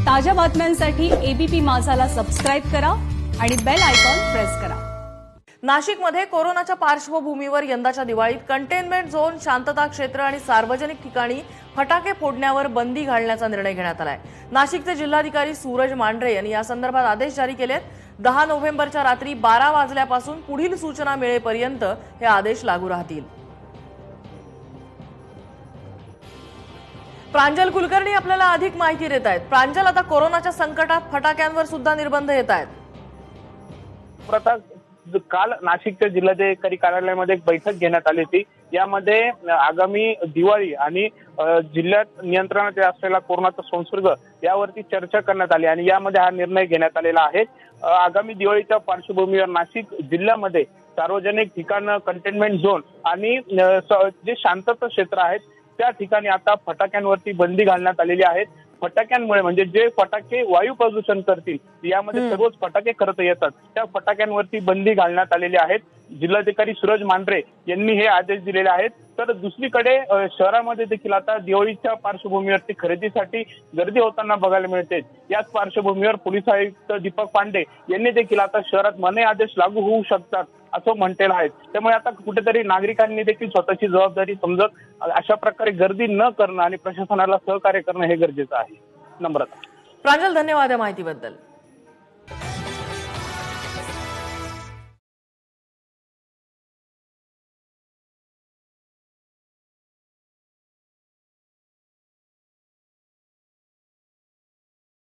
ताज्या बातम्यांसाठी ABP माझाला subscribe करा आणि बेल आयकॉन प्रेस करा। नाशिकमध्ये कोरोनाच्या पार्श्वभूमीवर यंदाच्या दिवाळीत कंटेनमेंट झोन, शांतता क्षेत्र आणि सार्वजनिक ठिकाणी फटाके फोडण्यावर बंदी घालण्याचा निर्णय घेण्यात आलाय। नाशिकचे जिल्हाधिकारी सूरज मांढरे यांनी या संदर्भात आदेश जारी केलेत। 10 नोव्हेंबरच्या रात्री 12 वाजल्यापासून पुढील सूचना मिळेपर्यंत हे आदेश लागू राहतील। प्रांजल कुलकर्णी आपल्याला अधिक माहिती देत आहेत। प्रांजल, आता कोरोनाच्या संकटात फटाक्यांवर सुद्धा निर्बंध येत आहेत। काल नाशिकच्या जिल्हाधिकारी कार्यालयामध्ये एक बैठक घेण्यात आली होती। यामध्ये आगामी दिवाळी आणि जिल्ह्यात नियंत्रणात असलेला कोरोनाचा संसर्ग यावरती चर्चा करण्यात आली आणि यामध्ये हा निर्णय घेण्यात आलेला आहे। आगामी दिवाळीच्या पार्श्वभूमीवर नाशिक जिल्ह्यामध्ये सार्वजनिक ठिकाण, कंटेनमेंट झोन आणि जे शांतता क्षेत्र आहेत त्या ठिकाणी आता फटाक्यांवरती बंदी घालण्यात आलेली आहे। फटाक्यांमुळे म्हणजे जे फटाके वायू प्रदूषण करतील, यामध्ये सर्वच फटाके करता येतात, त्या फटाक्यांवरती बंदी घालण्यात आलेली आहे। जिल्हाधिकारी सूरज मांढरे यांनी हे आदेश दिलेले आहेत। तर दुसरीकडे शहरामध्ये देखील आता दिवाळीच्या पार्श्वभूमीवरती खरेदीसाठी गर्दी होताना बघायला मिळते। याच पार्श्वभूमीवर पोलीस आयुक्त दीपक पांडे यांनी देखील आता शहरात मने आदेश लागू होऊ शकतात असं म्हटलेलं आहे। त्यामुळे आता कुठेतरी नागरिकांनी देखील स्वतःची जबाबदारी समजत अशा प्रकारे गर्दी न करणं आणि प्रशासनाला सहकार्य करणं हे गरजेचं आहे। नम्रता। प्रांजल, धन्यवाद या माहितीबद्दल।